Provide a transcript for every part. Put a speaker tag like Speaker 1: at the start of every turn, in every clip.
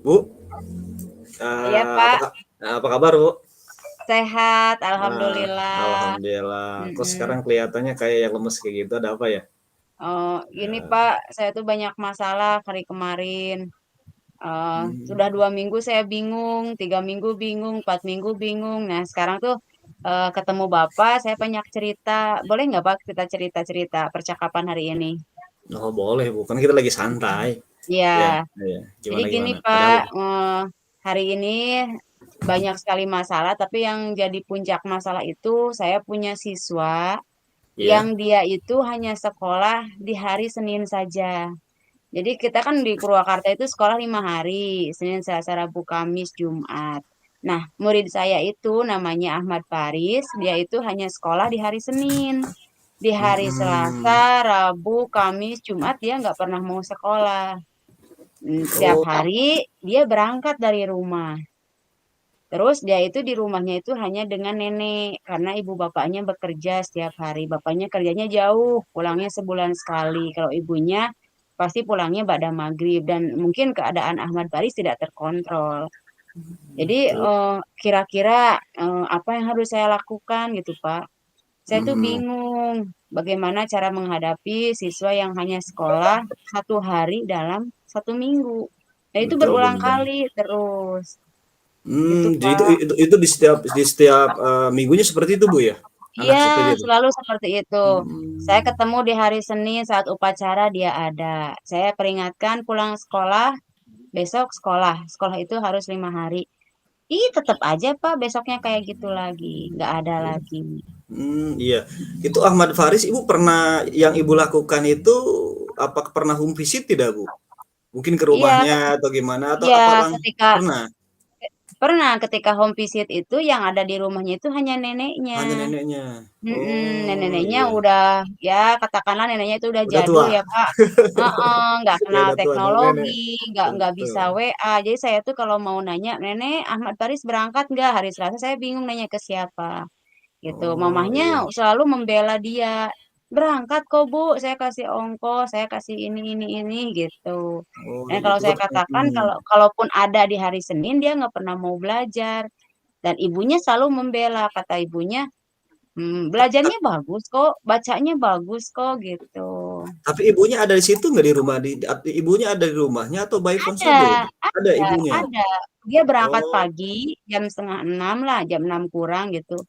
Speaker 1: Bu,
Speaker 2: Iya, Pak.
Speaker 1: apa kabar, Bu?
Speaker 2: Sehat,
Speaker 1: Nah,
Speaker 2: alhamdulillah.
Speaker 1: alhamdulillah. Kok sekarang
Speaker 2: Mhm.
Speaker 1: kelihatannya kayak yang lemes kayak gitu, ada apa ya?
Speaker 2: Ini,
Speaker 1: Ya,
Speaker 2: Pak, saya tuh banyak masalah hari kemarin.
Speaker 1: hmm.
Speaker 2: Sudah 2 minggu saya bingung, 3 minggu bingung, 4 minggu bingung. Nah, sekarang tuh ketemu Bapak, saya banyak cerita. Boleh nggak, Pak, kita cerita-cerita percakapan hari ini?
Speaker 1: Oh, boleh, Bu. Kan kita lagi santai.
Speaker 2: Iya.
Speaker 1: Ya, ya.
Speaker 2: Jadi
Speaker 1: Gimana
Speaker 2: gini,
Speaker 1: gimana? Ada
Speaker 2: Pak,
Speaker 1: apa?
Speaker 2: hari ini banyak sekali masalah, tapi yang jadi puncak masalah itu saya punya siswa yang
Speaker 1: Ya.
Speaker 2: dia itu hanya sekolah di hari Senin saja. Jadi kita kan di Purwakarta itu sekolah 5 hari, Senin, Selasa, Rabu, Kamis, Jumat. Nah, murid saya itu namanya Ahmad Faris, dia itu hanya sekolah di hari Senin. Di hari
Speaker 1: Hmm.
Speaker 2: Selasa, Rabu, Kamis, Jumat dia nggak pernah mau sekolah. Setiap
Speaker 1: Oh,
Speaker 2: hari dia berangkat dari rumah. Terus dia itu di rumahnya itu hanya dengan nenek karena ibu bapaknya bekerja setiap hari. Bapaknya kerjanya jauh, pulangnya sebulan sekali. Kalau ibunya pasti pulangnya pada maghrib dan mungkin keadaan Ahmad Baris tidak terkontrol. Jadi
Speaker 1: betul.
Speaker 2: kira-kira apa yang harus saya lakukan gitu, Pak? Saya tuh
Speaker 1: Hmm.
Speaker 2: bingung bagaimana cara menghadapi siswa yang hanya sekolah 1 hari dalam 1 minggu. Nah, itu
Speaker 1: Betul
Speaker 2: berulang
Speaker 1: benar.
Speaker 2: kali terus, gitu,
Speaker 1: Jadi itu,
Speaker 2: Pak.
Speaker 1: itu di setiap minggunya seperti itu, Bu ya?
Speaker 2: Iya,
Speaker 1: Anak seperti itu.
Speaker 2: selalu seperti itu. Saya
Speaker 1: Hmm.
Speaker 2: ketemu di hari Senin saat upacara dia ada. Saya peringatkan pulang sekolah, besok sekolah. Sekolah itu harus 5 hari. Ih, tetap aja Pak, besoknya kayak gitu lagi. Nggak ada lagi.
Speaker 1: Iya. Itu Ahmad Faris, Ibu pernah yang Ibu lakukan itu apakah pernah home visit tidak, Bu? Mungkin ke
Speaker 2: Iya,
Speaker 1: rumahnya atau gimana atau
Speaker 2: iya,
Speaker 1: apa
Speaker 2: ketika
Speaker 1: pernah?
Speaker 2: ketika home visit itu yang ada di rumahnya itu hanya neneknya.
Speaker 1: Hanya neneknya. Oh,
Speaker 2: Neneknya
Speaker 1: iya.
Speaker 2: udah, ya katakanlah neneknya itu udah
Speaker 1: Udah
Speaker 2: jadul
Speaker 1: tua.
Speaker 2: ya Pak. Heeh, nggak
Speaker 1: Ya
Speaker 2: kenal
Speaker 1: udah tua nenek-nenek.
Speaker 2: teknologi, nggak bisa
Speaker 1: Betul.
Speaker 2: WA. Jadi saya tuh kalau mau nanya, Nenek Ahmad Faris berangkat nggak hari Selasa? Saya bingung nanya ke siapa. Gitu.
Speaker 1: Oh,
Speaker 2: Mamahnya
Speaker 1: iya.
Speaker 2: selalu membela dia. Berangkat kok Bu, saya kasih ongkos, saya kasih ini gitu.
Speaker 1: Oh,
Speaker 2: Dan kalau
Speaker 1: gitu.
Speaker 2: saya katakan kalaupun ada di hari Senin dia nggak pernah mau belajar. Dan ibunya selalu membela, kata ibunya, belajarnya bagus kok, bacanya bagus kok gitu.
Speaker 1: Tapi ibunya ada di situ nggak di rumah? Ibunya ada di rumahnya atau by phone
Speaker 2: Ada,
Speaker 1: saja itu? Ada
Speaker 2: ada,
Speaker 1: ibunya.
Speaker 2: ada. Dia berangkat
Speaker 1: Oh,
Speaker 2: pagi jam setengah 6 lah, jam 6 kurang gitu.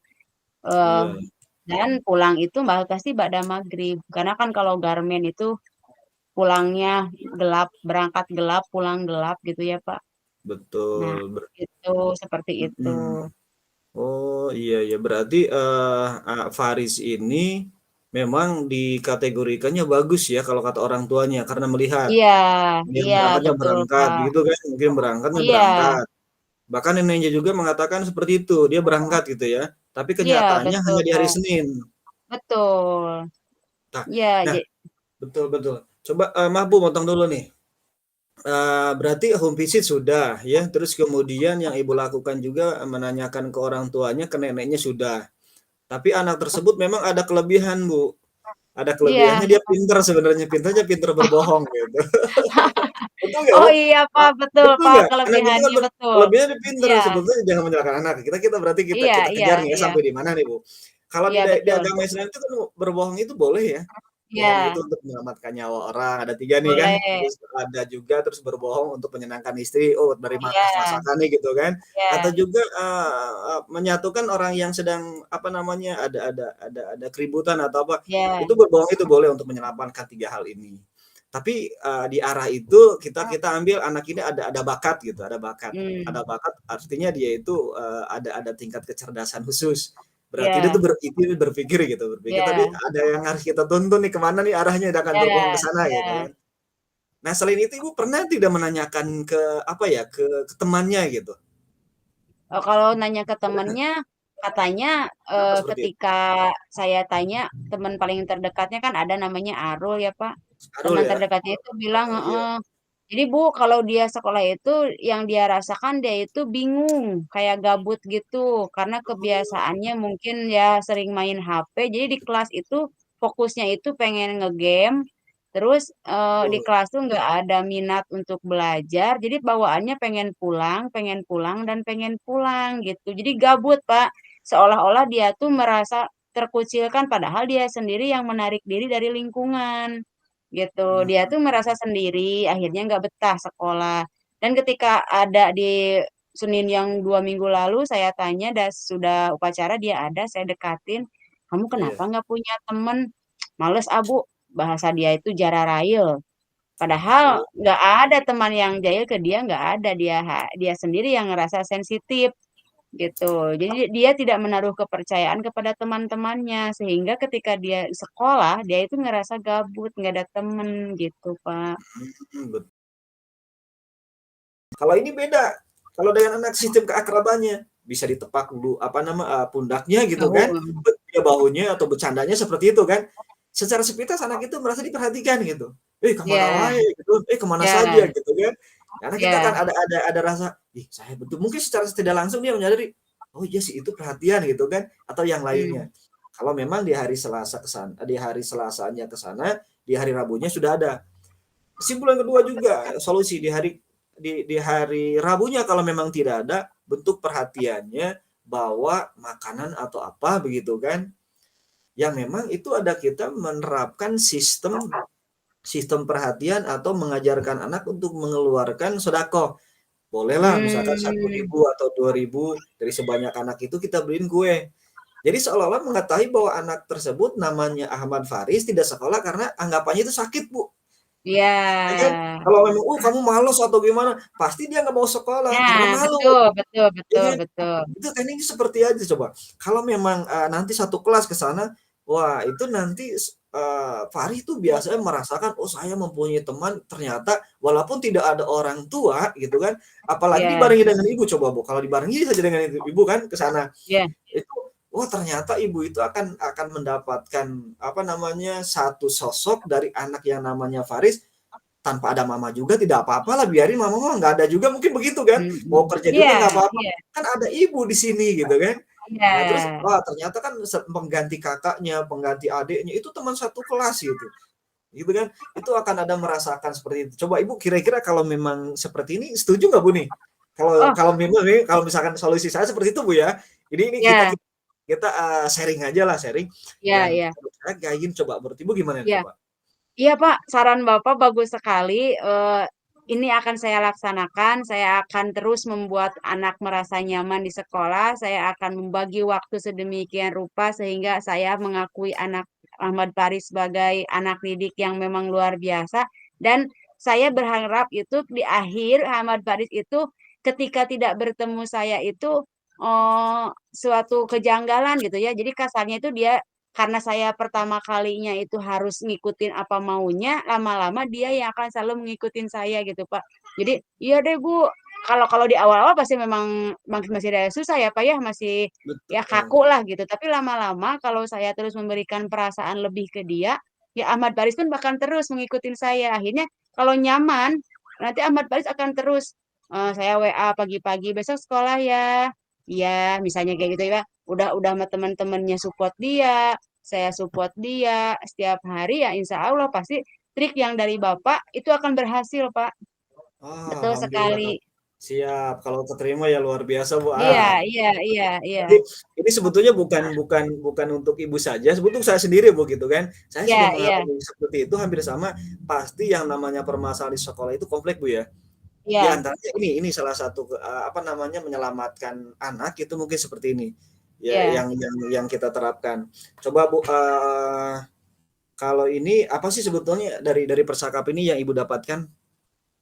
Speaker 2: Eh,
Speaker 1: iya.
Speaker 2: dan pulang itu pasti pada maghrib. Karena kan kalau garmen itu pulangnya gelap, berangkat gelap, pulang gelap gitu ya Pak. Nah,
Speaker 1: Betul.
Speaker 2: itu seperti itu.
Speaker 1: Mm-mm. Oh, iya iya berarti Faris ini memang dikategorikannya bagus ya kalau kata orang tuanya karena melihat
Speaker 2: Iya,
Speaker 1: dia
Speaker 2: iya
Speaker 1: berangkatnya
Speaker 2: betul
Speaker 1: berangkat
Speaker 2: Pak.
Speaker 1: begitu kan mungkin berangkatnya
Speaker 2: Iya,
Speaker 1: berangkat. Bahkan neneknya juga mengatakan seperti itu, dia berangkat gitu ya. Tapi
Speaker 2: iya
Speaker 1: kenyataannya
Speaker 2: betul
Speaker 1: hanya di hari
Speaker 2: Pak.
Speaker 1: Senin.
Speaker 2: Betul.
Speaker 1: Nah,
Speaker 2: Iya,
Speaker 1: nah betul betul. Coba Maaf Bu, potong dulu nih. Berarti home visit sudah ya, terus kemudian yang Ibu lakukan juga menanyakan ke orang tuanya, ke neneknya sudah. Tapi anak tersebut memang ada kelebihan, Bu. Ada
Speaker 2: iya.
Speaker 1: kelebihannya dia pinter sebenarnya, pinternya pinter berbohong gitu. Betul nggak,
Speaker 2: Oh
Speaker 1: Bu?
Speaker 2: iya Pak, betul
Speaker 1: Betul
Speaker 2: Pak,
Speaker 1: nggak? Anak itu kan
Speaker 2: kelebihannya betul.
Speaker 1: kelebihannya dia pinter,
Speaker 2: Iya,
Speaker 1: sebetulnya jangan menyalahkan anak. Kita berarti kita
Speaker 2: iya,
Speaker 1: kita
Speaker 2: iya,
Speaker 1: kejar nih ya
Speaker 2: iya,
Speaker 1: sampai di mana nih, Bu. Kalau
Speaker 2: iya
Speaker 1: di
Speaker 2: betul.
Speaker 1: agama Islam itu kan berbohong itu boleh ya. Bohong itu
Speaker 2: Iya,
Speaker 1: untuk menyelamatkan nyawa orang, ada 3 nih kan.
Speaker 2: boleh.
Speaker 1: Terus ada juga terus berbohong untuk menyenangkan istri, oh dari
Speaker 2: Iya,
Speaker 1: masakan nih gitu kan. Atau
Speaker 2: iya,
Speaker 1: juga, menyatukan orang yang sedang apa namanya, ada keributan atau apa,
Speaker 2: iya,
Speaker 1: itu berbohong itu boleh untuk menyelamatkan 3 hal ini. Tapi, di arah itu kita kita ambil anak ini ada bakat gitu, ada bakat.
Speaker 2: hmm,
Speaker 1: Ada bakat artinya dia itu, ada tingkat kecerdasan khusus. Berarti dia
Speaker 2: iya,
Speaker 1: tuh berpikir gitu, berpikir tapi
Speaker 2: iya,
Speaker 1: ada yang harus kita tuntun nih kemana nih arahnya dia akan
Speaker 2: iya,
Speaker 1: berbohong ke sana
Speaker 2: iya.
Speaker 1: gitu kan. Nah selain itu Ibu pernah tidak menanyakan ke apa ya, ke temannya gitu?
Speaker 2: Kalau nanya ke temennya, katanya
Speaker 1: Kenapa seperti itu?
Speaker 2: ketika saya tanya, teman paling terdekatnya kan ada namanya Arul ya Pak.
Speaker 1: Sarul
Speaker 2: Teman
Speaker 1: ya?
Speaker 2: terdekatnya itu bilang,
Speaker 1: Oh iya.
Speaker 2: heeh. Jadi Bu, kalau dia sekolah itu yang dia rasakan dia itu bingung, kayak gabut gitu, karena
Speaker 1: Oh,
Speaker 2: kebiasaannya mungkin ya sering main HP. Jadi di kelas itu fokusnya itu pengen ngegame, Terus di
Speaker 1: betul.
Speaker 2: kelas tuh nggak ada minat untuk belajar, jadi bawaannya pengen pulang dan pengen pulang gitu. Jadi gabut, Pak. Seolah-olah dia tuh merasa terkucilkan, padahal dia sendiri yang menarik diri dari lingkungan gitu.
Speaker 1: Hmm,
Speaker 2: Dia tuh merasa sendiri, akhirnya nggak betah sekolah. Dan ketika ada di Senin yang 2 minggu lalu, saya tanya, dan sudah upacara dia ada, saya dekatin, kamu kenapa
Speaker 1: iya.
Speaker 2: nggak punya temen? Males abu, bahasa dia itu jara rail. Padahal
Speaker 1: Oh,
Speaker 2: nggak ada teman yang jahil ke dia, nggak ada, dia sendiri yang ngerasa sensitif gitu. Jadi dia tidak menaruh kepercayaan kepada teman-temannya sehingga ketika dia sekolah dia itu ngerasa gabut, nggak ada temen gitu, Pak.
Speaker 1: betul. Kalau ini beda. Kalau dengan anak sistem keakrabannya bisa ditepak dulu apa nama pundaknya gitu
Speaker 2: Tahu.
Speaker 1: kan, bahunya atau bercandanya seperti itu kan. Secara sepintas anak itu merasa diperhatikan gitu. Kemana
Speaker 2: Ya,
Speaker 1: wae gitu, kemana saja
Speaker 2: ya,
Speaker 1: gitu kan. Karena kita kan
Speaker 2: ya.
Speaker 1: ada rasa, ih saya betul mungkin secara tidak langsung dia menyadari, oh iya sih itu perhatian gitu kan, atau yang
Speaker 2: Hmm.
Speaker 1: lainnya. Kalau memang di hari Selasa di hari Selasanya ke sana, di hari Rabunya sudah ada. Kesimpulan kedua juga solusi di hari Rabunya kalau memang tidak ada bentuk perhatiannya bawa makanan atau apa begitu kan. Yang memang itu ada kita menerapkan sistem sistem perhatian atau mengajarkan anak untuk mengeluarkan sedekah. Bolehlah misalkan satu
Speaker 2: Hmm.
Speaker 1: ribu atau 2.000 dari sebanyak anak itu kita beliin kue. Jadi seolah-olah mengetahui bahwa anak tersebut namanya Ahmad Faris tidak sekolah karena anggapannya itu sakit, Bu. Ya kan?
Speaker 2: Ya.
Speaker 1: Kalau memang, kamu malas atau gimana, pasti dia nggak mau sekolah karena
Speaker 2: Nah,
Speaker 1: malu,
Speaker 2: betul, betul,
Speaker 1: ya
Speaker 2: betul,
Speaker 1: kan?
Speaker 2: betul.
Speaker 1: Itu tekniknya seperti aja coba. Kalau memang, nanti satu kelas ke sana, wah itu nanti Fahri itu biasanya merasakan, oh saya mempunyai teman ternyata walaupun tidak ada orang tua gitu kan, apalagi
Speaker 2: Ya,
Speaker 1: dibarengi dengan ibu coba Bu, kalau dibarengi saja dengan ibu kan ke sana,
Speaker 2: ya,
Speaker 1: itu, ternyata ibu itu akan mendapatkan apa namanya, satu sosok dari anak yang namanya Faris tanpa ada mama juga tidak apa-apa lah, biarin mama mah nggak ada juga mungkin begitu kan, mau
Speaker 2: mhm.
Speaker 1: kerja
Speaker 2: Iya,
Speaker 1: juga nggak apa-apa,
Speaker 2: iya,
Speaker 1: kan ada ibu di sini gitu kan. Nah terus,
Speaker 2: iya.
Speaker 1: wah ternyata kan pengganti kakaknya, pengganti adiknya itu teman satu kelas gitu kan. Itu akan ada merasakan seperti itu. Coba Ibu kira-kira kalau memang seperti ini setuju nggak Bu nih? Kalau
Speaker 2: Oh,
Speaker 1: kalau memang nih, kalau misalkan solusi saya seperti itu Bu ya. Jadi ini kita
Speaker 2: ya,
Speaker 1: kita, sharing aja lah, sharing
Speaker 2: ya,
Speaker 1: dan
Speaker 2: ya,
Speaker 1: menurut saya kayak gini coba, menurut Ibu gimana nih
Speaker 2: ya.
Speaker 1: coba?
Speaker 2: Iya, Pak, saran Bapak bagus sekali. Ini akan saya laksanakan. Saya akan terus membuat anak merasa nyaman di sekolah. Saya akan membagi waktu sedemikian rupa sehingga saya mengakui anak Ahmad Faris sebagai anak didik yang memang luar biasa. Dan saya berharap itu di akhir Ahmad Faris itu ketika tidak bertemu saya itu suatu kejanggalan gitu ya. Jadi kasarnya itu dia karena saya pertama kalinya itu harus ngikutin apa maunya, lama-lama dia yang akan selalu mengikutin saya gitu, Pak. Jadi, "Iya deh, Bu." Kalau kalau di awal-awal pasti memang masih ada susah ya, Pak, ya, masih ya
Speaker 1: Betul.
Speaker 2: kaku lah gitu. Tapi lama-lama kalau saya terus memberikan perasaan lebih ke dia, ya Ahmad Baris pun bahkan terus mengikutin saya. Akhirnya kalau nyaman, nanti Ahmad Baris akan terus, saya WA pagi-pagi, "Besok sekolah ya?" "Iya," misalnya kayak gitu ya. Udah sama teman-temannya support dia, saya support dia setiap hari ya insya Allah pasti trik yang dari Bapak itu akan berhasil, Pak. Betul
Speaker 1: Alhamdulillah
Speaker 2: sekali.
Speaker 1: kalau siap, kalau keterima ya luar biasa, Bu.
Speaker 2: Iya, iya, iya, iya.
Speaker 1: Jadi ini sebetulnya bukan bukan bukan untuk Ibu saja, sebetulnya saya sendiri, Bu, gitu kan. Saya
Speaker 2: Iya,
Speaker 1: juga
Speaker 2: iya,
Speaker 1: mengalami seperti itu hampir sama, pasti yang namanya permasalahan di sekolah itu komplek, Bu, ya. Di
Speaker 2: iya,
Speaker 1: antaranya ini salah satu apa namanya, menyelamatkan anak itu mungkin seperti ini, ya
Speaker 2: iya.
Speaker 1: yang kita terapkan. Coba, Bu, kalau ini apa sih sebetulnya dari percakapan ini yang Ibu dapatkan?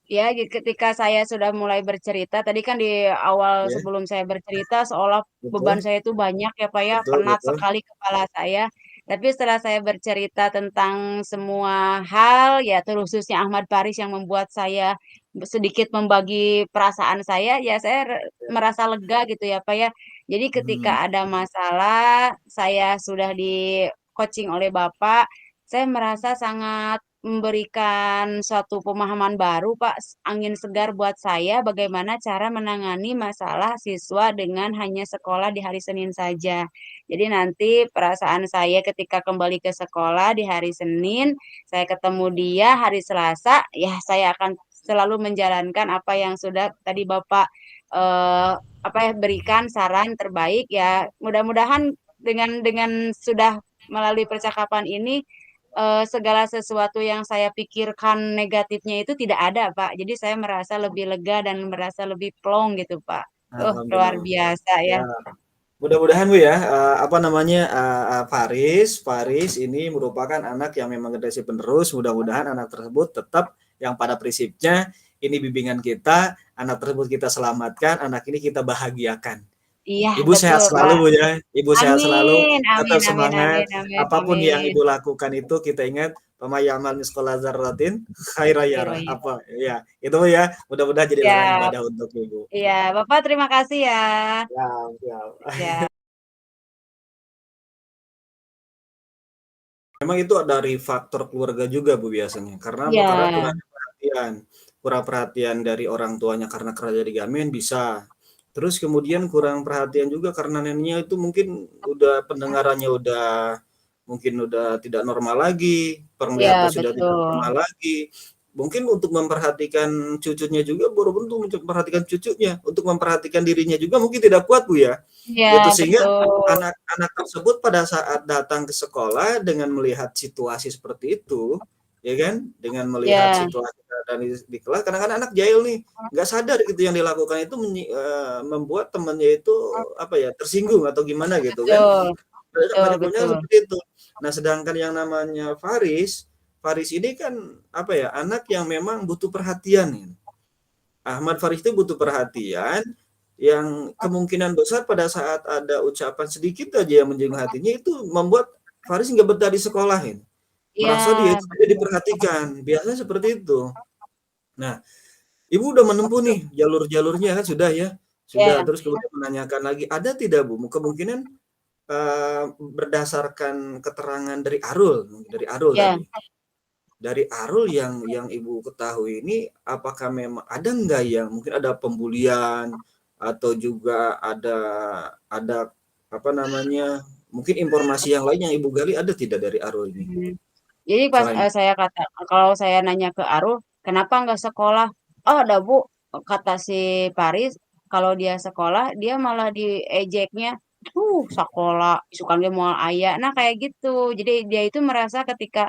Speaker 2: Ya, ketika saya sudah mulai bercerita, tadi kan di awal
Speaker 1: Ya,
Speaker 2: sebelum saya bercerita seolah beban
Speaker 1: betul
Speaker 2: saya itu banyak ya Pak ya,
Speaker 1: betul
Speaker 2: penat
Speaker 1: betul.
Speaker 2: sekali kepala saya. Tapi setelah saya bercerita tentang semua hal, ya terkhususnya Ahmad Faris yang membuat saya sedikit membagi perasaan saya, ya saya
Speaker 1: Ya,
Speaker 2: merasa lega gitu ya Pak ya. Jadi ketika
Speaker 1: mhm,
Speaker 2: ada masalah, saya sudah di coaching oleh Bapak, saya merasa sangat memberikan suatu pemahaman baru, Pak, angin segar buat saya bagaimana cara menangani masalah siswa dengan hanya sekolah di hari Senin saja. Jadi nanti perasaan saya ketika kembali ke sekolah di hari Senin, saya ketemu dia hari Selasa, ya saya akan selalu menjalankan apa yang sudah tadi Bapak apa ya berikan saran terbaik ya. Mudah-mudahan dengan sudah melalui percakapan ini segala sesuatu yang saya pikirkan negatifnya itu tidak ada, Pak. Jadi saya merasa lebih lega dan merasa lebih plong gitu, Pak. Luar
Speaker 1: Alhamdulillah.
Speaker 2: biasa ya.
Speaker 1: Ya, mudah-mudahan Bu ya, apa namanya, Faris ini merupakan anak yang memang generasi penerus. Mudah-mudahan anak tersebut tetap yang pada prinsipnya ini bimbingan kita, anak tersebut kita selamatkan, anak ini kita bahagiakan.
Speaker 2: Iya,
Speaker 1: Ibu sehat
Speaker 2: betul,
Speaker 1: selalu
Speaker 2: Pak.
Speaker 1: Bu ya, Ibu sehat selalu,
Speaker 2: Amin,
Speaker 1: tetap
Speaker 2: amin, amin,
Speaker 1: semangat.
Speaker 2: amin, amin,
Speaker 1: Apapun yang
Speaker 2: amin.
Speaker 1: Ibu lakukan itu kita ingat "Wa ya'mal mithqala dzarratin khairan yarah."
Speaker 2: Khairul.
Speaker 1: Apa ya, itu Bu ya. Mudah-mudahan jadi ladang
Speaker 2: Siap.
Speaker 1: ibadah untuk Ibu.
Speaker 2: Iya, Bapak terima kasih ya.
Speaker 1: Siap, siap.
Speaker 2: Ya,
Speaker 1: Memang itu dari faktor keluarga juga Bu biasanya, karena apa? Karena
Speaker 2: iya,
Speaker 1: kurang perhatian dari orang tuanya karena kerja di gamen bisa. Terus kemudian kurang perhatian juga karena neneknya itu mungkin udah pendengarannya mungkin udah tidak normal lagi,
Speaker 2: iya,
Speaker 1: penglihatan sudah tidak
Speaker 2: betul.
Speaker 1: normal lagi. Mungkin untuk memperhatikan cucunya juga baru tentu memperhatikan cucunya, untuk memperhatikan dirinya juga mungkin tidak kuat Bu ya.
Speaker 2: Iya,
Speaker 1: Gitu sehingga
Speaker 2: betul.
Speaker 1: anak-anak tersebut pada saat datang ke sekolah dengan melihat situasi seperti itu, ya kan, dengan melihat
Speaker 2: Ya,
Speaker 1: situasi keadaan di kelas, kadang-kadang anak jahil nih, nggak sadar gitu yang dilakukan itu membuat temannya itu, apa ya, tersinggung atau gimana gitu kan.
Speaker 2: betul, betul,
Speaker 1: Banyak banyak
Speaker 2: betul.
Speaker 1: seperti itu. Nah, sedangkan yang namanya Faris ini kan, apa ya, anak yang memang butuh perhatian ya. Ahmad Faris itu butuh perhatian yang kemungkinan besar pada saat ada ucapan sedikit aja yang menyinggung hatinya itu membuat Faris nggak betah di sekolah ini. Merasa dia
Speaker 2: Iya,
Speaker 1: itu tidak diperhatikan, biasanya seperti itu. Nah, Ibu udah menempuh nih jalur-jalurnya kan sudah ya? Sudah,
Speaker 2: iya,
Speaker 1: terus kemudian menanyakan lagi, ada tidak Bu kemungkinan, berdasarkan keterangan dari Arul
Speaker 2: iya.
Speaker 1: tadi. Dari Arul yang Ibu ketahui ini, apakah memang ada nggak yang mungkin ada pembulian atau juga ada apa namanya, mungkin informasi yang lain yang Ibu gali ada tidak dari Arul ini?
Speaker 2: Hmm. Jadi pas
Speaker 1: Selain
Speaker 2: saya kata kalau saya nanya ke Arul, kenapa nggak sekolah? Oh, ada Bu, kata si Paris, kalau dia sekolah dia malah diejeknya, sekolah, isukan dia mau ayah. Nah kayak gitu. Jadi dia itu merasa ketika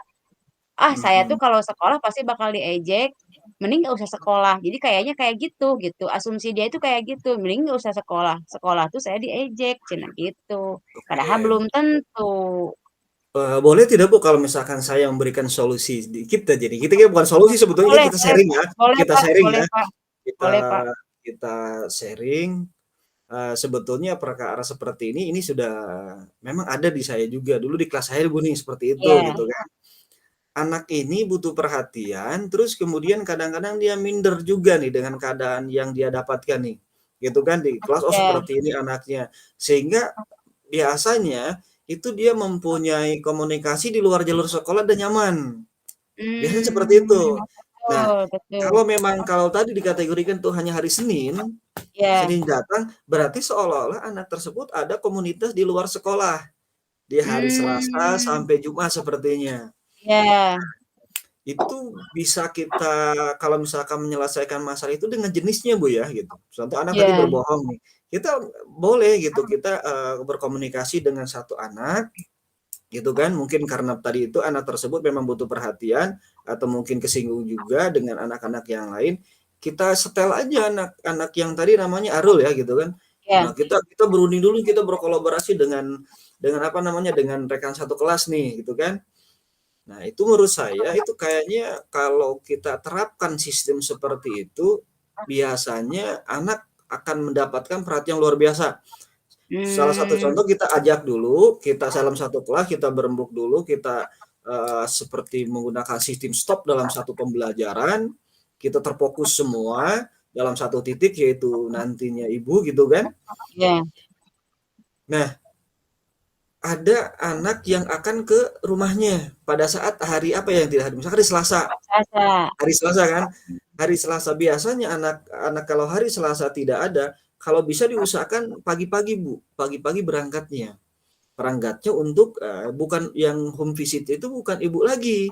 Speaker 2: saya tuh
Speaker 1: mhm,
Speaker 2: kalau sekolah pasti bakal diejek, mending nggak usah sekolah. Jadi kayaknya kayak gitu gitu. Asumsi dia itu kayak gitu, mending nggak usah sekolah. Sekolah tuh saya diejek, cina gitu. Padahal
Speaker 1: oke.
Speaker 2: belum tentu.
Speaker 1: Boleh tidak Bu kalau misalkan saya memberikan solusi sedikit aja nih, kita kan bukan solusi sebetulnya
Speaker 2: Boleh,
Speaker 1: kita
Speaker 2: boleh,
Speaker 1: sharing ya,
Speaker 2: boleh
Speaker 1: kita
Speaker 2: Pak,
Speaker 1: sharing
Speaker 2: boleh
Speaker 1: ya,
Speaker 2: Pak,
Speaker 1: kita
Speaker 2: boleh Pak.
Speaker 1: kita sharing. Sebetulnya perkara seperti ini sudah memang ada di saya juga, dulu di kelas saya Bu nih seperti itu
Speaker 2: Iya,
Speaker 1: gitu kan. Anak ini butuh perhatian, terus kemudian kadang-kadang dia minder juga nih dengan keadaan yang dia dapatkan nih, gitu kan di kelas, oh
Speaker 2: iya.
Speaker 1: seperti ini anaknya. Sehingga biasanya itu dia mempunyai komunikasi di luar jalur sekolah dan nyaman, biasanya seperti itu. Nah,
Speaker 2: Betul, betul.
Speaker 1: kalau tadi dikategorikan tuh hanya hari Senin,
Speaker 2: Iya.
Speaker 1: Senin datang, berarti seolah-olah anak tersebut ada komunitas di luar sekolah, di hari Selasa
Speaker 2: Mmm,
Speaker 1: sampai Jumat sepertinya.
Speaker 2: iya,
Speaker 1: Itu bisa kita kalau misalkan menyelesaikan masalah itu dengan jenisnya Bu ya gitu. Contoh anak tadi
Speaker 2: iya,
Speaker 1: berbohong nih, kita boleh gitu kita, berkomunikasi dengan satu anak gitu kan, mungkin karena tadi itu anak tersebut memang butuh perhatian atau mungkin kesinggung juga dengan anak-anak yang lain, kita setel aja anak-anak yang tadi namanya Arul ya gitu kan.
Speaker 2: iya,
Speaker 1: Nah kita kita berunding dulu, kita berkolaborasi dengan apa namanya, dengan rekan satu kelas nih gitu kan. Nah itu menurut saya itu kayaknya kalau kita terapkan sistem seperti itu, biasanya anak akan mendapatkan perhatian luar biasa. Salah satu
Speaker 2: mmm,
Speaker 1: contoh kita ajak dulu, kita dalam satu kelas, kita berembuk dulu, kita, seperti menggunakan sistem stop dalam satu pembelajaran, kita terfokus semua dalam satu titik, yaitu nantinya ibu gitu kan.
Speaker 2: iya,
Speaker 1: Nah, ada anak yang akan ke rumahnya pada saat hari apa ya yang tidak hadir, misalkan hari Selasa.
Speaker 2: Sasa.
Speaker 1: Hari Selasa kan? Hari Selasa biasanya anak-anak kalau hari Selasa tidak ada, kalau bisa diusahakan pagi-pagi, Bu. Pagi-pagi berangkatnya. Berangkatnya untuk bukan yang home visit itu bukan ibu lagi.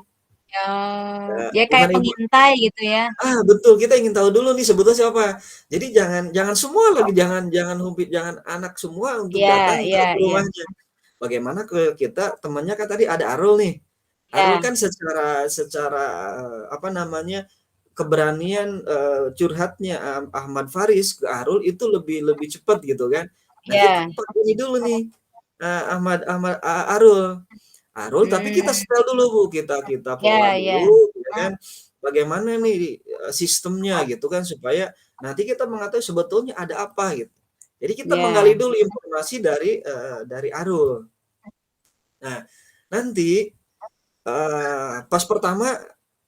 Speaker 2: Oh, dia
Speaker 1: Bukan
Speaker 2: kayak
Speaker 1: ibu.
Speaker 2: pengintai gitu ya.
Speaker 1: Betul, kita ingin tahu dulu nih sebetulnya siapa. Jadi jangan jangan semua lagi, jangan jangan jangan anak semua untuk
Speaker 2: Iya,
Speaker 1: datang ke
Speaker 2: iya, iya.
Speaker 1: rumahnya. Bagaimana ke kita temannya kan tadi ada Arul nih. Arul
Speaker 2: Iya,
Speaker 1: kan secara secara apa namanya keberanian curhatnya Ahmad Faris ke Arul itu lebih lebih cepat gitu kan. Nah kita
Speaker 2: iya.
Speaker 1: pakai ini dulu nih Ahmad Ahmad Arul. Arul tapi kita
Speaker 2: Hmm,
Speaker 1: setel dulu Bu, kita pola
Speaker 2: iya, iya.
Speaker 1: dulu ya kan. Bagaimana nih sistemnya gitu kan supaya nanti kita mengetahui sebetulnya ada apa gitu. Jadi kita menggali
Speaker 2: Iya.
Speaker 1: dulu informasi dari Arul. Nah, nanti pas pertama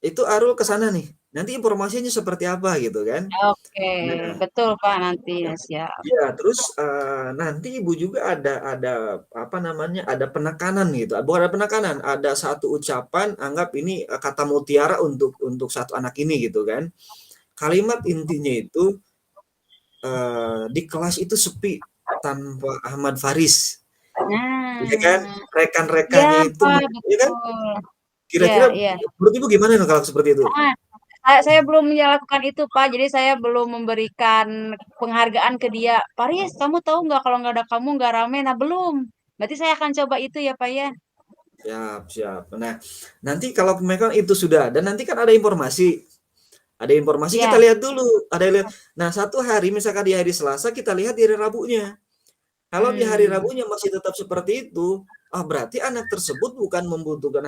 Speaker 1: itu Arul ke sana nih. Nanti informasinya seperti apa gitu kan.
Speaker 2: Oke,
Speaker 1: Nah,
Speaker 2: betul Pak nanti ya siap.
Speaker 1: iya, terus nanti Ibu juga ada apa namanya, ada penekanan gitu. Bukan ada penekanan, ada satu ucapan anggap ini kata mutiara untuk satu anak ini gitu kan. Kalimat intinya itu di kelas itu sepi tanpa Ahmad Faris. Iya kan?
Speaker 2: Nah, iya
Speaker 1: Rekan-rekannya itu
Speaker 2: Pak,
Speaker 1: ya kan?
Speaker 2: betul. Iya,
Speaker 1: Kira-kira
Speaker 2: iya.
Speaker 1: menurut Ibu gimana nih kalau seperti itu?
Speaker 2: Ah, saya belum melakukan itu Pak, jadi saya belum memberikan penghargaan ke dia. Paris, kamu tahu nggak kalau nggak ada kamu nggak rame? Nah belum. Berarti saya akan coba itu ya Pak ya.
Speaker 1: Siap, siap. Nah, nanti kalau memang itu sudah ada, nanti kan ada informasi. Ada informasi kita
Speaker 2: Iya.
Speaker 1: lihat dulu, ada lihat. Nah, satu hari misalkan di hari Selasa kita lihat di hari Rabunya. Kalau di hari
Speaker 2: Hmm,
Speaker 1: Rabunya masih tetap seperti itu, berarti anak tersebut bukan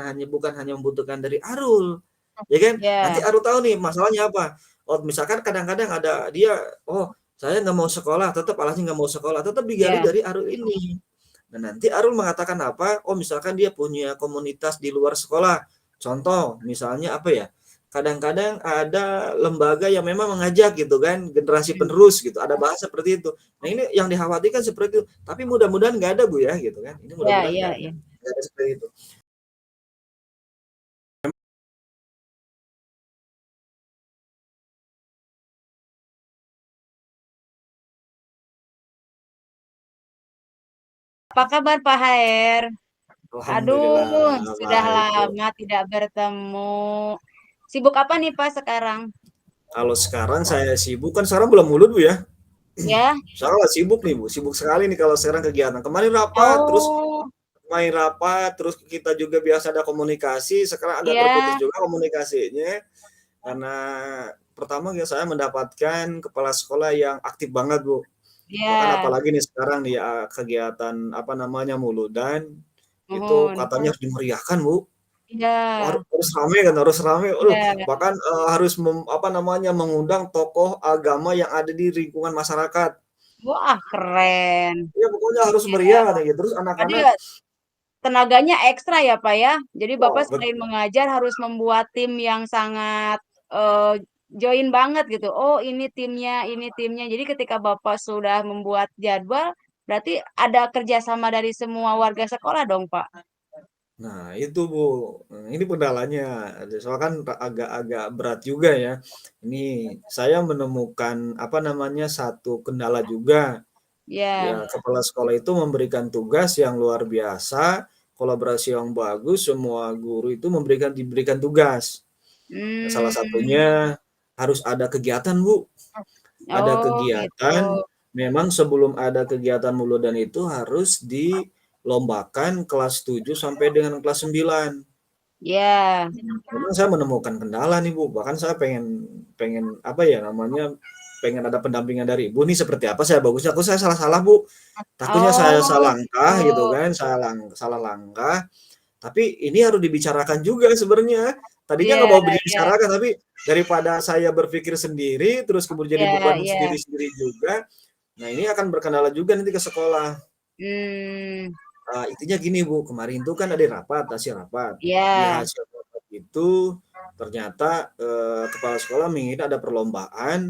Speaker 1: hanya membutuhkan dari Arul. Ya kan? Nanti
Speaker 2: ya,
Speaker 1: Arul tahu nih masalahnya apa. Oh, misalkan kadang-kadang ada dia, oh, saya nggak mau sekolah, tetap alasannya nggak mau sekolah, tetap digali
Speaker 2: ya.
Speaker 1: dari Arul ini. Nah, nanti Arul mengatakan apa? Oh, misalkan dia punya komunitas di luar sekolah. Contoh, misalnya apa ya? Kadang-kadang ada lembaga yang memang mengajak gitu kan, generasi
Speaker 2: Hmm,
Speaker 1: penerus gitu. Ada bahasa seperti itu. Nah, ini yang dikhawatirkan seperti itu. Tapi mudah-mudahan nggak ada Bu ya, gitu kan. Ini
Speaker 2: ya,
Speaker 1: mudah-mudahan
Speaker 2: ya, ya.
Speaker 1: nggak ada seperti itu.
Speaker 2: Apa kabar Pak Hair? Aduh,
Speaker 1: Alhamdulillah
Speaker 2: sudah
Speaker 1: baik Bu.
Speaker 2: lama tidak bertemu. Sibuk apa nih Pak sekarang?
Speaker 1: Kalau sekarang saya sibuk kan sekarang bulan Maulud Bu ya.
Speaker 2: Ya.
Speaker 1: Sekarang lah sibuk nih Bu, sibuk sekali nih kalau sekarang kegiatan. Kemarin rapat, terus
Speaker 2: Oh,
Speaker 1: main rapat, terus kita juga biasa ada komunikasi, sekarang agak terputus
Speaker 2: ya,
Speaker 1: juga komunikasinya karena pertama ya saya mendapatkan kepala sekolah yang aktif banget Bu. Bahkan
Speaker 2: ya.
Speaker 1: apalagi nih sekarang nih kegiatan apa namanya Muludan itu
Speaker 2: Mohon.
Speaker 1: katanya harus dimeriahkan Bu.
Speaker 2: Ya,
Speaker 1: Harus rame. Aduh,
Speaker 2: ya.
Speaker 1: bahkan harus apa namanya mengundang tokoh agama yang ada di lingkungan masyarakat.
Speaker 2: Wah, keren.
Speaker 1: Ya pokoknya harus
Speaker 2: Ya.
Speaker 1: meriah katanya gitu. Terus
Speaker 2: Tadi
Speaker 1: anak-anak,
Speaker 2: tenaganya ekstra ya, Pak ya. Jadi Bapak
Speaker 1: wah
Speaker 2: selain mengajar harus membuat tim yang sangat eh, join banget gitu. Oh, ini timnya. Jadi ketika Bapak sudah membuat jadwal, berarti ada kerjasama dari semua warga sekolah dong, Pak.
Speaker 1: nah itu Bu, ini kendalanya. Soalnya kan agak-agak berat juga ya. Ini saya menemukan apa namanya satu kendala juga. Ya,
Speaker 2: Ya.
Speaker 1: kepala sekolah itu memberikan tugas yang luar biasa, kolaborasi yang bagus, semua guru itu diberikan tugas. Nah, salah
Speaker 2: Hmm.
Speaker 1: satunya harus ada kegiatan, Bu. Ada
Speaker 2: Oh, gitu.
Speaker 1: kegiatan, memang sebelum ada kegiatan Muludan itu harus dilombakan kelas 7 sampai dengan kelas 9.
Speaker 2: Ya.
Speaker 1: Memang saya menemukan kendala nih Bu, bahkan saya pengen pengen apa ya namanya, pengen ada pendampingan dari Ibu nih seperti apa saya bagusnya, aku saya salah-salah Bu, takutnya saya
Speaker 2: Oh,
Speaker 1: salah
Speaker 2: gitu.
Speaker 1: langkah gitu kan, salah langkah, tapi ini harus dibicarakan juga sebenarnya. Tadinya nggak
Speaker 2: Iya,
Speaker 1: mau
Speaker 2: iya,
Speaker 1: dibicarakan, tapi daripada saya berpikir sendiri, terus kemudian jadi
Speaker 2: iya,
Speaker 1: beban
Speaker 2: iya.
Speaker 1: sendiri-sendiri juga, nah ini akan berkendala juga nanti ke sekolah.
Speaker 2: Hmm,
Speaker 1: Intinya gini Bu, kemarin tuh kan ada rapat, hasil rapat. Di
Speaker 2: ya,
Speaker 1: hasil rapat itu ternyata kepala sekolah menginginkan ada perlombaan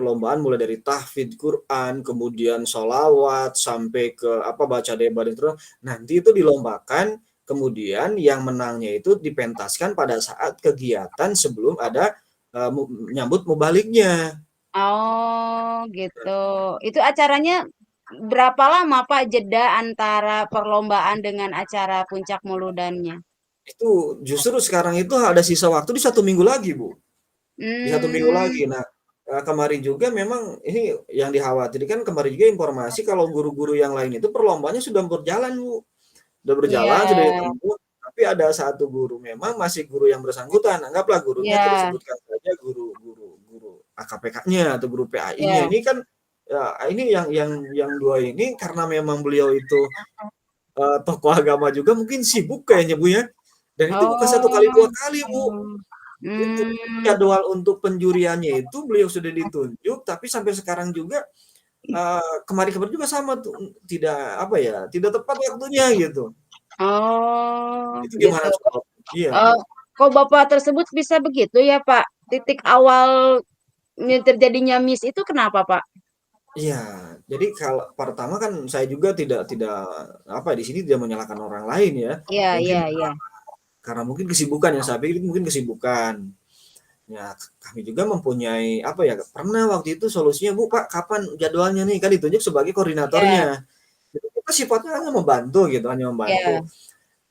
Speaker 1: perlombaan mulai dari tahfidz Quran, kemudian sholawat, sampai ke apa, baca debat itu, nanti itu dilombakan, kemudian yang menangnya itu dipentaskan pada saat kegiatan sebelum ada, nyambut mubaliknya.
Speaker 2: Oh, gitu. Itu acaranya berapa lama Pak jeda antara perlombaan dengan acara puncak muludannya?
Speaker 1: Itu justru sekarang itu ada sisa waktu di 1 minggu lagi, Bu. Di 1 minggu
Speaker 2: Hmm,
Speaker 1: lagi. Nah, kemarin juga memang ini yang dikhawatirkan kemarin juga informasi kalau guru-guru yang lain itu perlombaannya sudah berjalan, Bu. Sudah
Speaker 2: iya,
Speaker 1: berjalan, sudah ditempuh, tapi ada satu guru memang masih guru yang bersangkutan. Anggaplah gurunya kita
Speaker 2: iya,
Speaker 1: sebutkan saja guru AKPK-nya atau guru PAI-nya.
Speaker 2: iya.
Speaker 1: Ini kan ini yang dua ini karena memang beliau itu tokoh agama juga mungkin sibuk kayaknya Bu ya. Dan itu bukan satu kali
Speaker 2: Oh,
Speaker 1: dua kali Bu. Itu
Speaker 2: hmm,
Speaker 1: jadwal untuk penjuriannya itu beliau sudah ditunjuk, tapi sampai sekarang juga kemarin-kemarin juga sama tuh, tidak apa ya, tidak tepat waktunya gitu.
Speaker 2: oh,
Speaker 1: Itu
Speaker 2: gitu.
Speaker 1: gimana coba? Iya.
Speaker 2: Eh, kok Bapak tersebut bisa begitu ya, Pak? Titik awalnya terjadinya miss itu kenapa, Pak?
Speaker 1: Iya, jadi kalau pertama kan saya juga tidak apa, di sini tidak menyalahkan orang lain ya.
Speaker 2: Iya,
Speaker 1: Mungkin
Speaker 2: iya, iya.
Speaker 1: karena mungkin kesibukan yang saya pikir itu mungkin kesibukan. Ya, kami juga mempunyai apa ya, pernah waktu itu solusinya, "Bu, Pak, kapan jadwalnya nih?" Kan ditunjuk sebagai
Speaker 2: Iya,
Speaker 1: koordinatornya. Jadi kita sifatnya hanya membantu gitu, hanya
Speaker 2: iya,
Speaker 1: membantu.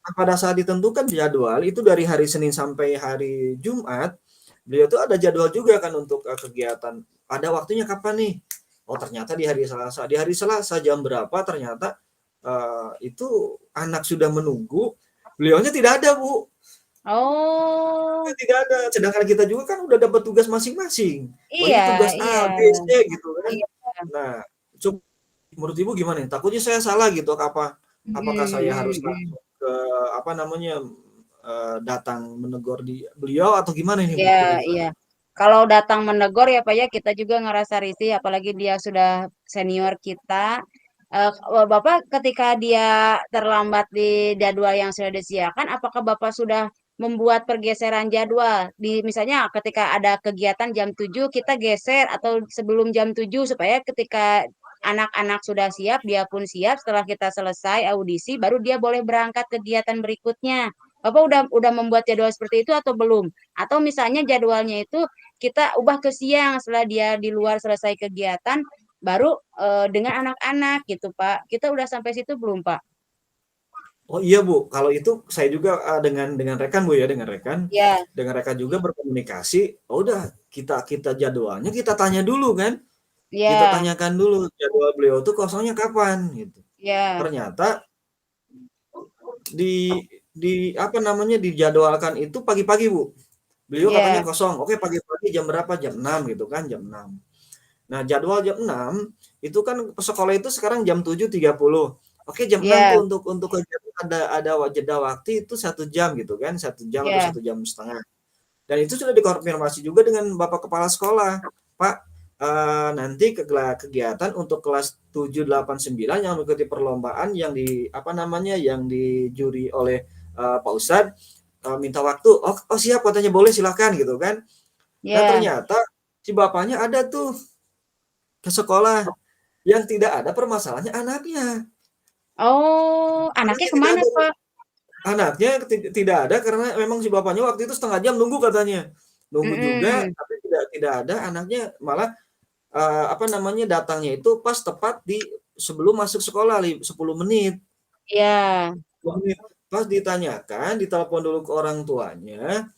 Speaker 1: Nah, pada saat ditentukan jadwal itu dari hari Senin sampai hari Jumat, beliau tuh ada jadwal juga kan untuk, kegiatan. Ada waktunya kapan nih? Oh, ternyata di hari Selasa. Di hari Selasa jam berapa ternyata, itu anak sudah menunggu, beliaunya tidak ada, Bu.
Speaker 2: oh,
Speaker 1: Tidak ada. Sedangkan kita juga kan udah dapat tugas masing-masing. Oh,
Speaker 2: iya,
Speaker 1: ini tugas
Speaker 2: iya,
Speaker 1: A, B, C gitu kan.
Speaker 2: iya.
Speaker 1: Nah, menurut Ibu gimana nih? Takutnya saya salah gitu, apakah
Speaker 2: Hmm,
Speaker 1: saya harus
Speaker 2: hmm, hmm.
Speaker 1: langsung ke apa namanya, datang menegur beliau atau gimana ini Bu
Speaker 2: Iya,
Speaker 1: kira-kira?
Speaker 2: iya. Kalau datang menegur ya Pak ya, kita juga ngerasa risih, apalagi dia sudah senior kita. Bapak ketika dia terlambat di jadwal yang sudah disediakan, apakah Bapak sudah membuat pergeseran jadwal? Misalnya ketika ada kegiatan jam 7 kita geser atau sebelum jam 7 supaya ketika anak-anak sudah siap, dia pun siap. Setelah kita selesai audisi, baru dia boleh berangkat kegiatan berikutnya. Bapak udah membuat jadwal seperti itu atau belum? Atau misalnya jadwalnya itu kita ubah ke siang setelah dia di luar selesai kegiatan, baru dengan anak-anak gitu, Pak. Kita udah sampai situ belum, Pak?
Speaker 1: Oh iya Bu, kalau itu saya juga, dengan rekan Bu ya,
Speaker 2: Ya,
Speaker 1: dengan rekan juga berkomunikasi, oh udah kita kita jadwalnya kita tanya dulu kan, kita
Speaker 2: ya,
Speaker 1: tanyakan dulu jadwal beliau tuh kosongnya kapan gitu.
Speaker 2: ya,
Speaker 1: Ternyata di apa namanya, dijadwalkan itu pagi-pagi Bu. Beliau katanya
Speaker 2: ya,
Speaker 1: kosong, oke pagi-pagi jam berapa? Jam 6 gitu kan, jam 6. Nah, jadwal jam 6 itu kan sekolah itu sekarang jam 7.30. Oke, jam 6 tuh
Speaker 2: ya,
Speaker 1: untuk kegiatan ada jeda waktu itu 1 jam gitu kan, 1 jam atau
Speaker 2: ya,
Speaker 1: 1 jam setengah. Dan itu sudah dikonfirmasi juga dengan Bapak Kepala Sekolah. Pak, nanti kegiatan untuk kelas 7, 8, 9 yang mengikuti perlombaan yang apa namanya, yang dijuri oleh, Pak Ustadz, minta waktu. "Oh oh siap," katanya, "boleh silakan," gitu kan. Nah,
Speaker 2: ya.
Speaker 1: ternyata si bapaknya ada tuh ke sekolah, yang tidak ada permasalahannya anaknya.
Speaker 2: Oh, anaknya
Speaker 1: Anaknya tidak
Speaker 2: kemana,
Speaker 1: ada
Speaker 2: Pak?
Speaker 1: anaknya tidak ada karena memang si bapaknya waktu itu 1/2 jam nunggu katanya. Nunggu juga
Speaker 2: Mm-mm.
Speaker 1: tapi tidak ada, anaknya malah, apa namanya, datangnya itu pas tepat di sebelum masuk sekolah 10 menit.
Speaker 2: Ya,
Speaker 1: 10 menit. Pas ditanyakan, ditelepon dulu ke orang tuanya,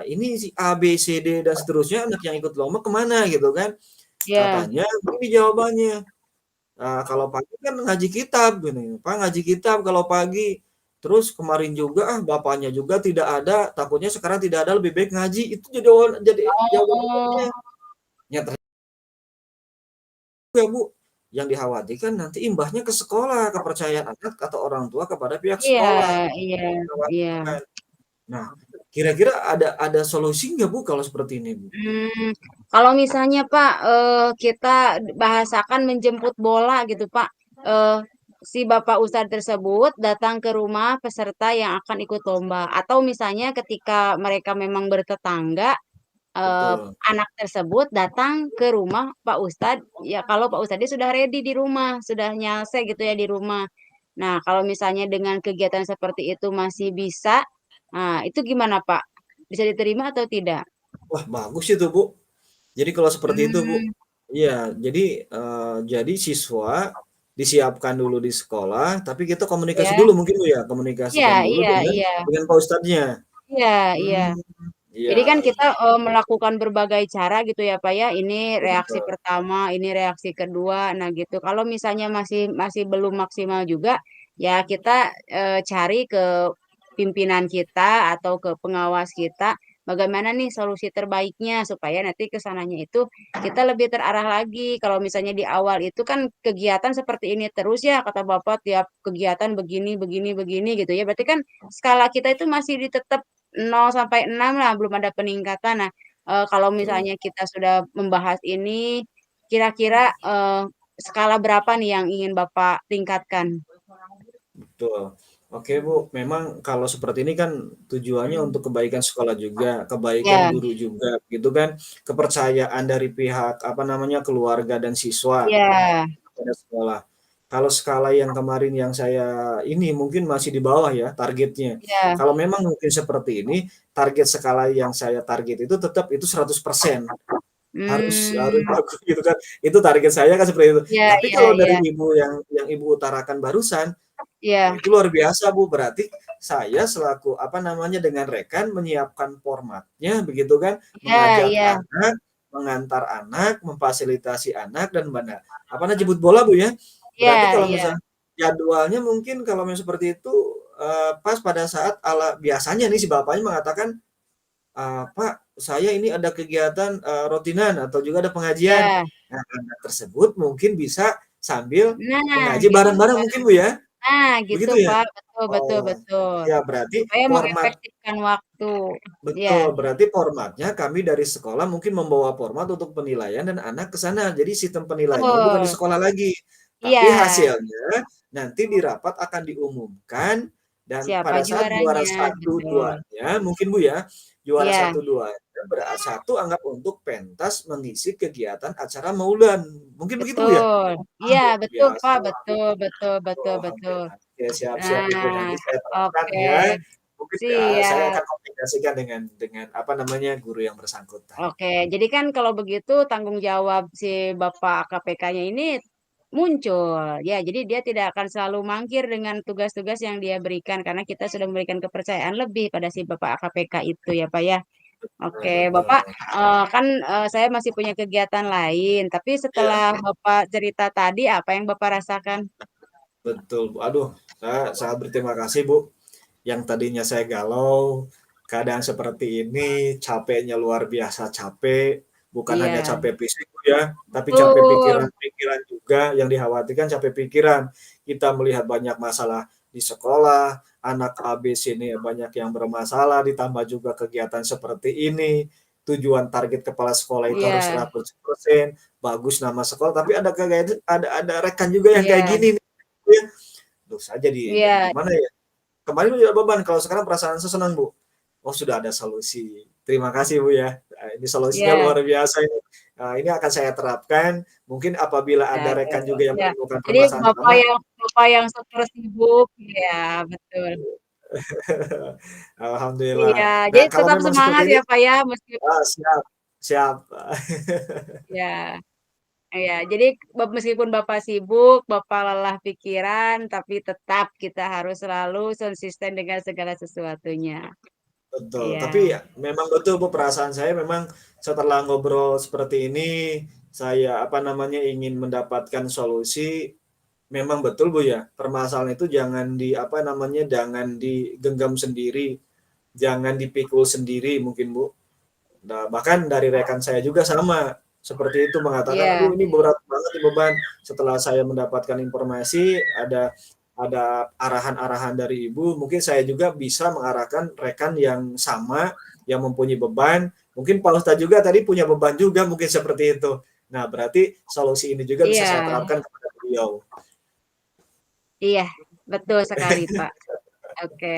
Speaker 1: ini si A, B, C, D, dan seterusnya anak yang ikut lomba kemana gitu kan.
Speaker 2: ya.
Speaker 1: Katanya ini jawabannya, kalau pagi kan ngaji kitab gini, "Pak, ngaji kitab kalau pagi." Terus kemarin juga, bapaknya juga tidak ada, takutnya sekarang tidak ada lebih baik ngaji. Itu jadi jawaban bapaknya.
Speaker 2: Oh,
Speaker 1: Ya juga, Bu, yang dikhawatirkan nanti imbasnya ke sekolah, kepercayaan anak atau orang tua kepada pihak
Speaker 2: iya,
Speaker 1: sekolah,
Speaker 2: iya, iya.
Speaker 1: dikhawatirkan. Nah, kira-kira ada solusi nggak, Bu, kalau seperti ini, Bu?
Speaker 2: Kalau misalnya Pak, kita bahasakan menjemput bola gitu Pak, eh, si Bapak Ustadz tersebut datang ke rumah peserta yang akan ikut lomba, atau misalnya ketika mereka memang bertetangga,
Speaker 1: betul.
Speaker 2: anak tersebut datang ke rumah Pak Ustadz, ya kalau Pak Ustadznya sudah ready di rumah, sudah nyase gitu ya di rumah. Nah, kalau misalnya dengan kegiatan seperti itu masih bisa, nah itu gimana Pak? Bisa diterima atau tidak?
Speaker 1: Wah, bagus itu, Bu. Jadi kalau seperti itu, Bu,
Speaker 2: Hmm,
Speaker 1: iya, jadi siswa disiapkan dulu di sekolah, tapi kita komunikasi
Speaker 2: ya,
Speaker 1: dulu mungkin, Bu, ya?
Speaker 2: iya,
Speaker 1: Komunikasikan dulu
Speaker 2: iya,
Speaker 1: dengan
Speaker 2: iya,
Speaker 1: Pak Ustadznya.
Speaker 2: iya, iya.
Speaker 1: Mmm, iya,
Speaker 2: Jadi kan kita melakukan berbagai cara gitu ya Pak ya. Ini reaksi
Speaker 1: betul,
Speaker 2: pertama, ini reaksi kedua. Nah gitu. Kalau misalnya masih masih belum maksimal juga, ya kita cari ke pimpinan kita atau ke pengawas kita. Bagaimana nih solusi terbaiknya supaya nanti ke sananya itu kita lebih terarah lagi. Kalau misalnya di awal itu kan kegiatan seperti ini terus ya kata Bapak tiap kegiatan begini begini begini gitu ya. Berarti kan skala kita itu masih tetap 0 sampai 6 lah, belum ada peningkatan. Nah, kalau
Speaker 1: betul,
Speaker 2: misalnya kita sudah membahas ini, kira-kira skala berapa nih yang ingin Bapak tingkatkan?
Speaker 1: betul. Oke, Bu, memang kalau seperti ini kan tujuannya untuk kebaikan sekolah juga, kebaikan
Speaker 2: Ya,
Speaker 1: guru juga, gitu kan. Kepercayaan dari pihak, apa namanya, keluarga dan siswa
Speaker 2: ya,
Speaker 1: pada sekolah. Kalau skala yang kemarin yang saya ini mungkin masih di bawah ya targetnya.
Speaker 2: ya.
Speaker 1: Kalau memang mungkin seperti ini, target skala yang saya target itu tetap itu 100%. Harus
Speaker 2: Hmm,
Speaker 1: bagus gitu kan. Itu target saya kan seperti itu.
Speaker 2: ya,
Speaker 1: Tapi
Speaker 2: ya,
Speaker 1: kalau dari
Speaker 2: ya,
Speaker 1: Ibu yang Ibu utarakan barusan, oh
Speaker 2: ya,
Speaker 1: itu luar biasa Bu, berarti saya selaku apa namanya, dengan rekan menyiapkan formatnya begitu kan,
Speaker 2: ya,
Speaker 1: mengajak
Speaker 2: ya,
Speaker 1: anak, mengantar anak, memfasilitasi anak dan apa namanya, jemput bola Bu ya. Berarti
Speaker 2: ya,
Speaker 1: kalau
Speaker 2: ya,
Speaker 1: misalnya jadwalnya mungkin kalau memang seperti itu, pas pada saat biasanya nih si bapaknya mengatakan, "Pak, saya ini ada kegiatan, rutinan atau juga ada pengajian."
Speaker 2: ya.
Speaker 1: Nah, anak tersebut mungkin bisa sambil
Speaker 2: Nah,
Speaker 1: mengaji
Speaker 2: gitu
Speaker 1: bareng-bareng
Speaker 2: Pak.
Speaker 1: mungkin Bu ya?
Speaker 2: Nah, gitu
Speaker 1: Begitu ya?
Speaker 2: Pak. Betul, betul,
Speaker 1: Oh,
Speaker 2: betul.
Speaker 1: ya berarti
Speaker 2: Supaya
Speaker 1: format
Speaker 2: mengefektifkan waktu. Ya,
Speaker 1: betul, berarti formatnya kami dari sekolah mungkin membawa format untuk penilaian dan anak ke sana. Jadi sistem penilaiannya bukan di
Speaker 2: betul.
Speaker 1: sekolah lagi,
Speaker 2: Iya,
Speaker 1: tapi hasilnya nanti di rapat akan diumumkan dan
Speaker 2: siapa
Speaker 1: pada saat juara
Speaker 2: juaranya,
Speaker 1: satu
Speaker 2: betul.
Speaker 1: 2-nya mungkin Bu ya, juara
Speaker 2: Iya,
Speaker 1: satu 2-nya satu anggap untuk pentas mengisi kegiatan acara Maulan. Mungkin begitu Bu ya?
Speaker 2: betul.
Speaker 1: Ah,
Speaker 2: Iya,
Speaker 1: luar
Speaker 2: betul,
Speaker 1: biasa,
Speaker 2: Pak.
Speaker 1: wah.
Speaker 2: Betul, betul, betul, betul.
Speaker 1: Alhamdulillah. Oke, siap-siap Ibu,
Speaker 2: Nah,
Speaker 1: nanti saya terapkan
Speaker 2: oke.
Speaker 1: ya. Mungkin, saya
Speaker 2: Siap.
Speaker 1: akan komunikasikan dengan apa namanya, guru yang bersangkutan.
Speaker 2: Oke, jadi kan kalau begitu tanggung jawab si Bapak KPK-nya ini muncul. Ya, jadi dia tidak akan selalu mangkir dengan tugas-tugas yang dia berikan karena kita sudah memberikan kepercayaan lebih pada si Bapak KPK itu ya, Pak ya.
Speaker 1: Betul
Speaker 2: Oke, Bapak,
Speaker 1: betul.
Speaker 2: kan saya masih punya kegiatan lain, tapi
Speaker 1: Iya,
Speaker 2: setelah Bapak cerita tadi, apa yang Bapak rasakan?
Speaker 1: betul, Bu. Aduh, saya sangat berterima kasih, Bu. Yang tadinya saya galau, keadaan seperti ini, capeknya luar biasa capek, bukan hanya
Speaker 2: Iya,
Speaker 1: capek fisik ya, tapi capek
Speaker 2: betul.
Speaker 1: pikiran-pikiran juga yang dikhawatirkan capek pikiran. Kita melihat banyak masalah di sekolah, anak habis ini banyak yang bermasalah, ditambah juga kegiatan seperti ini. Tujuan target kepala sekolah itu harus
Speaker 2: Iya,
Speaker 1: 100%, bagus nama sekolah, tapi ada rekan juga yang kayak
Speaker 2: iya,
Speaker 1: gini nih, ya. Duh, saya jadi
Speaker 2: iya,
Speaker 1: gimana ya? Kemarin tidak beban, kalau sekarang perasaan saya senang, Bu. Oh, sudah ada solusi. Terima kasih, Bu, ya. Nah, ini solusinya
Speaker 2: iya.
Speaker 1: luar biasa ini. Nah, ini akan saya terapkan. Mungkin apabila
Speaker 2: Ya,
Speaker 1: ada
Speaker 2: ya,
Speaker 1: rekan juga yang
Speaker 2: ya.
Speaker 1: menemukan
Speaker 2: Jadi
Speaker 1: permasalahan
Speaker 2: Bapak
Speaker 1: sama,
Speaker 2: yang super sibuk, ya betul. Iya,
Speaker 1: alhamdulillah. Nah,
Speaker 2: jadi
Speaker 1: kalau
Speaker 2: tetap
Speaker 1: memang seperti
Speaker 2: semangat
Speaker 1: ini,
Speaker 2: ya Pak ya, meski
Speaker 1: siap, siap.
Speaker 2: ya, ya. Jadi meskipun Bapak sibuk, Bapak lelah pikiran, tapi tetap kita harus selalu konsisten dengan segala sesuatunya.
Speaker 1: Betul,
Speaker 2: Iya,
Speaker 1: tapi ya memang betul Bu, perasaan saya memang setelah ngobrol seperti ini, saya apa namanya, ingin mendapatkan solusi. Memang betul Bu ya, permasalahan itu jangan apa namanya, jangan digenggam sendiri, jangan dipikul sendiri mungkin Bu. Nah, bahkan dari rekan saya juga sama, seperti itu mengatakan,
Speaker 2: iya,
Speaker 1: "Aduh ini berat banget nih beban." Setelah saya mendapatkan informasi, ada arahan-arahan dari Ibu, mungkin saya juga bisa mengarahkan rekan yang sama, yang mempunyai beban, mungkin Pak Ustadz juga tadi punya beban juga mungkin seperti itu. Nah, berarti solusi ini juga bisa saya
Speaker 2: iya,
Speaker 1: terapkan kepada beliau.
Speaker 2: iya, betul sekali Pak. Oke.